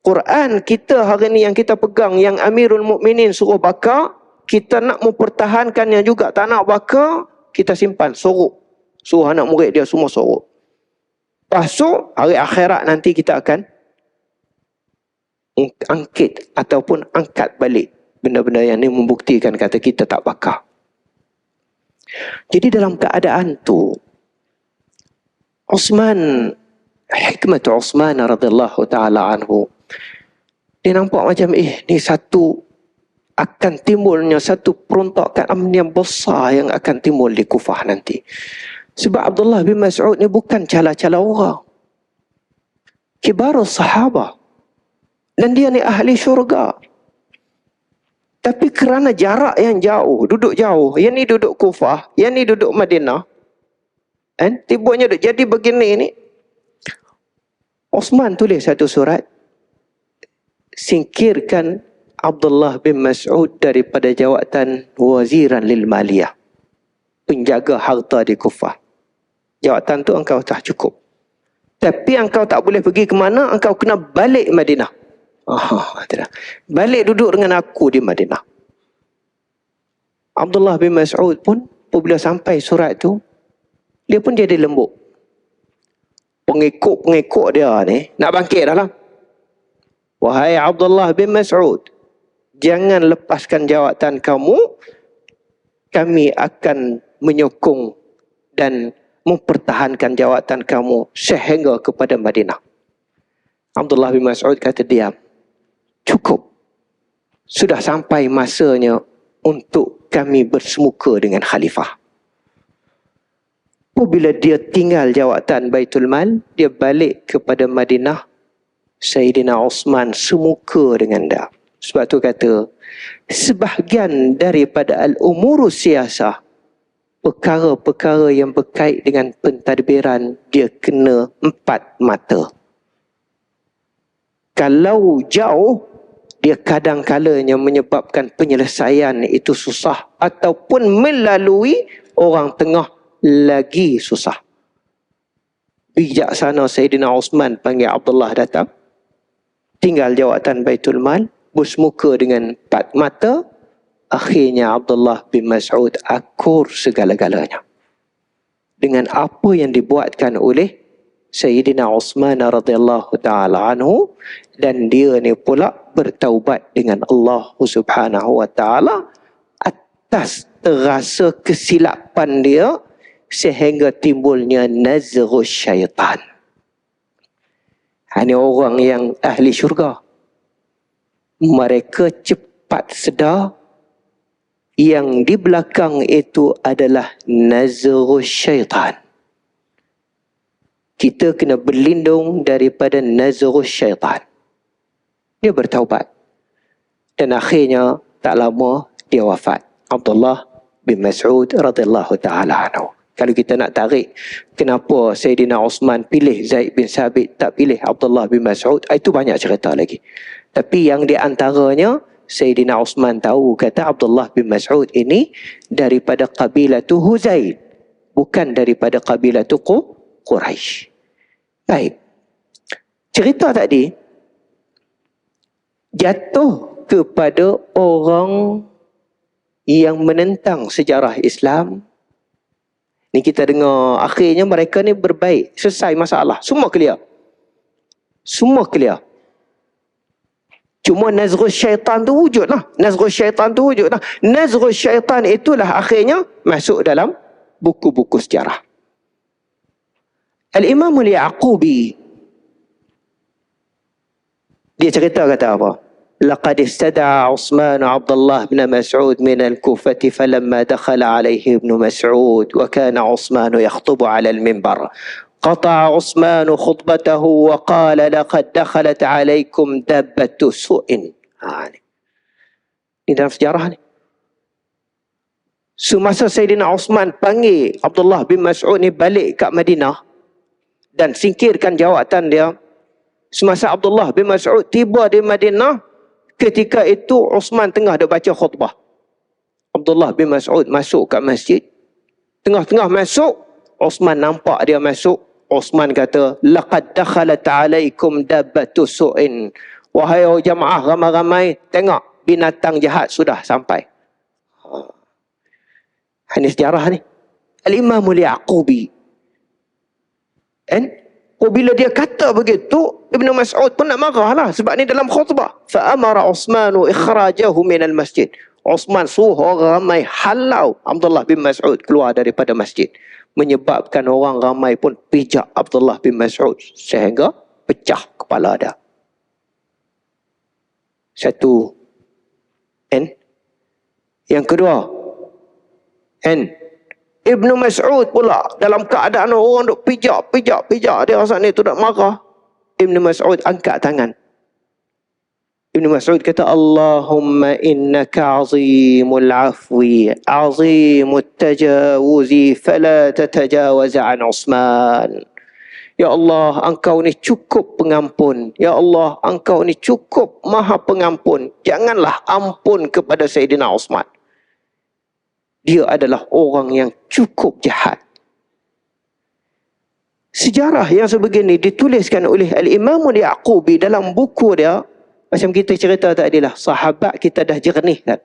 Quran kita hari ni yang kita pegang, yang Amirul Mukminin suruh bakar, kita nak mempertahankannya juga tak nak bakar, kita simpan, sorok. Suruh anak murid dia semua sorok. Lepas tu, hari akhirat nanti kita akan angkit ataupun angkat balik benda-benda yang ni membuktikan kata kita tak bakar. Jadi dalam keadaan tu, hikmat Uthman radhiyallahu ta'ala anhu, dia nampak macam ni satu akan timbulnya satu perontakan yang besar yang akan timbul di Kufah nanti. Sebab Abdullah bin Mas'ud ni bukan cala-cala orang, kibarus sahabah, dan dia ni ahli syurga. Tapi kerana jarak yang jauh, duduk jauh, yang ni duduk Kufah, yang ni duduk Madinah, tiba-tiba jadi begini ni, Uthman tulis satu surat, singkirkan Abdullah bin Mas'ud daripada jawatan waziran lil maliyah, penjaga harta di Kufah. Jawatan tu engkau tak cukup, tapi engkau tak boleh pergi ke mana, engkau kena balik Madinah. Balik duduk dengan aku di Madinah. Abdullah bin Mas'ud pun bila sampai surat tu, dia pun jadi lembut. Pengikut dia ni nak bangkit dah lah. Wahai Abdullah bin Mas'ud, jangan lepaskan jawatan kamu. Kami akan menyokong dan mempertahankan jawatan kamu sehingga kepada Madinah. Abdullah bin Mas'ud kata, diam. Cukup. Sudah sampai masanya untuk kami bersemuka dengan khalifah. Apabila dia tinggal jawatan Baitul Mal, dia balik kepada Madinah, Sayyidina Uthman semuka dengan dia. Sebab tu kata, sebahagian daripada al-umurus siyasah, perkara-perkara yang berkait dengan pentadbiran, dia kena 4 mata. Kalau jauh, dia kadang-kalanya menyebabkan penyelesaian itu susah, ataupun melalui orang tengah lagi susah. Bijaksana Sayyidina Uthman panggil Abdullah datang, tinggal jawatan Baitul Mal, bersemuka dengan 4 mata. Akhirnya Abdullah bin Mas'ud akur segala-galanya dengan apa yang dibuatkan oleh Sayyidina Uthman radhiyallahu ta'ala anhu, dan dia ni pula bertaubat dengan Allah subhanahu wa ta'ala atas terasa kesilapan dia sehingga timbulnya nazrus syaitan. Ini orang yang ahli syurga. Mereka cepat sedar yang di belakang itu adalah nazrus syaitan. Kita kena berlindung daripada nazrus syaitan. Dia bertaubat. Dan akhirnya tak lama dia wafat. Abdullah bin Mas'ud radhiyallahu ta'ala anhu. Kalau kita nak tarik kenapa Sayyidina Uthman pilih Zaid bin Sabit, tak pilih Abdullah bin Mas'ud, itu banyak cerita lagi. Tapi yang di antaranya, Sayyidina Uthman tahu kata Abdullah bin Mas'ud ini daripada qabilatu Huzail, bukan daripada qabilatu Quraisy. Baik. Cerita tadi jatuh kepada orang yang menentang sejarah Islam. Ni kita dengar akhirnya mereka ni berbaik, selesai masalah, semua clear. Semua clear. Cuma nazrus syaitan tu wujud lah. Nazrus syaitan tu wujud lah. Nazrus syaitan itulah akhirnya masuk dalam buku-buku sejarah. Al-Imam Al-Yaqubi, dia cerita kata apa? لقد استدعى عثمان عبد الله بن مسعود من الكوفة فلما دخل عليه ابن مسعود وكان عثمان يخطب على المنبر قطع عثمان خطبته وقال لقد دخلت عليكم دابة سوء. Ini dalam sejarah ni. Semasa Sayyidina Uthman panggil Abdullah bin Mas'ud ni balik kat Madinah dan singkirkan jawatan dia, semasa Abdullah bin Mas'ud tiba di Madinah, ketika itu Uthman tengah dah baca khutbah. Abdullah bin Mas'ud masuk kat masjid. Tengah-tengah masuk, Uthman nampak dia masuk. Uthman kata, laqad dakhalat alaikum dabbatu su'in. Wahai jamaah ramai-ramai, tengok binatang jahat sudah sampai. Ini sejarah ni. Al-Imamul Yaqubi. Kan? Bila dia kata begitu, Ibnu Mas'ud pun nak marah lah. Sebab ni dalam khutbah. Fa'amara Uthmanu ikhrajahu minal masjid. Uthman suruh orang ramai halau Abdullah bin Mas'ud keluar daripada masjid. Menyebabkan orang ramai pun pijak Abdullah bin Mas'ud. Sehingga pecah kepala dia. Satu. Kan? Yang kedua. Kan? Ibnu Mas'ud pula dalam keadaan orang duk pijak dia rasa ni tu nak marah. Ibnu Mas'ud angkat tangan. Ibnu Mas'ud kata Allahumma innaka azimul afwi azimut tajawuzi fala tatajawaz an Uthman. Ya Allah, engkau ni cukup pengampun. Ya Allah, engkau ni cukup maha pengampun. Janganlah ampun kepada Sayyidina Uthman. Dia adalah orang yang cukup jahat. Sejarah yang sebegini dituliskan oleh Al-Imamul Yaqubi dalam buku dia. Macam kita cerita tadi lah, sahabat kita dah jernih kan.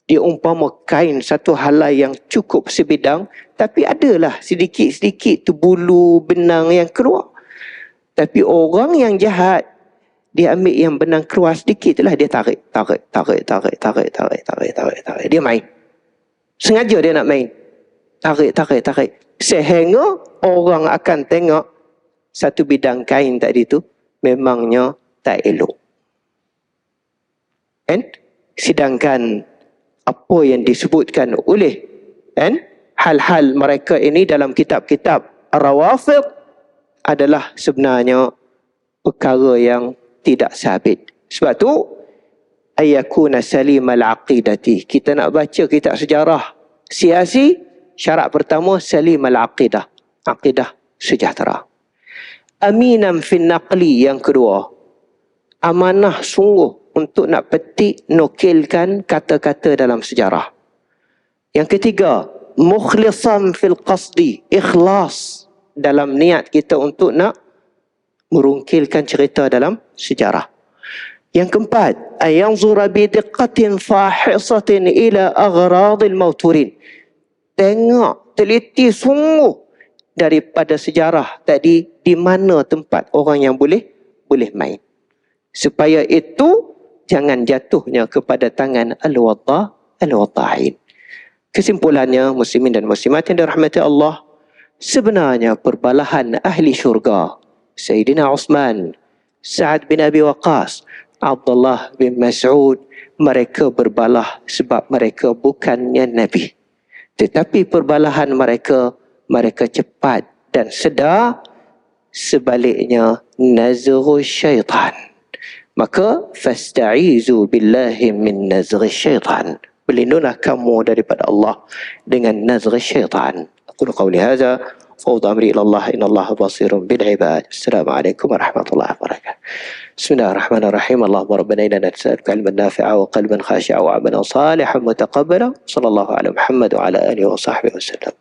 Dia umpama kain satu helai yang cukup sebidang, tapi adalah sedikit-sedikit tu bulu benang yang keluar. Tapi orang yang jahat, dia ambil yang benang keluar sedikit lah, dia tarik. Dia main. Sengaja dia nak main. Tarik. Sehingga orang akan tengok satu bidang kain tadi tu memangnya tak elok. Kan? Sedangkan apa yang disebutkan oleh hal-hal mereka ini dalam kitab-kitab Ar-Rawafid adalah sebenarnya perkara yang tidak sabit. Sebab tu ayakuna salimal aqidati. Kita nak baca kitab sejarah siasi, syarat pertama salimal aqidah. Aqidah sejahtera. Aminan fin naqli, yang kedua, amanah sungguh untuk nak petik, nukilkan kata-kata dalam sejarah. Yang ketiga, mukhlisan fil qasdi, ikhlas dalam niat kita untuk nak merungkilkan cerita dalam sejarah. Yang keempat, ayanzura bidiqqatin fahisatin ila aghradil mauturin. Tengok, teliti sungguh daripada sejarah tadi di mana tempat orang yang boleh main. Supaya itu jangan jatuhnya kepada tangan al-wada'in. Kesimpulannya, muslimin dan muslimat yang dirahmati Allah, sebenarnya perbalahan ahli syurga, Sayyidina Uthman, Sa'ad bin Abi Waqqas, Abdullah bin Mas'ud, mereka berbalah sebab mereka bukannya Nabi. Tetapi perbalahan mereka cepat dan sedar. Sebaliknya, nazghu syaitan. Maka fasta'izu billahi min nazghi syaitan. Berlindunglah kamu daripada Allah dengan nazghi syaitan. Aku qawli hadza fawda amri ila Allah, innallaha basirun bil ibad. Assalamualaikum warahmatullahi wabarakatuh. Bismillahirrahmanirrahim. Allahumma rabbana inna nas'aluka ilman nafi'a wa qalban khashi'a wa 'amalan salihan mutaqabbala. Sallallahu alaihi Muhammad wa ala alihi wa sahbihi wasallam.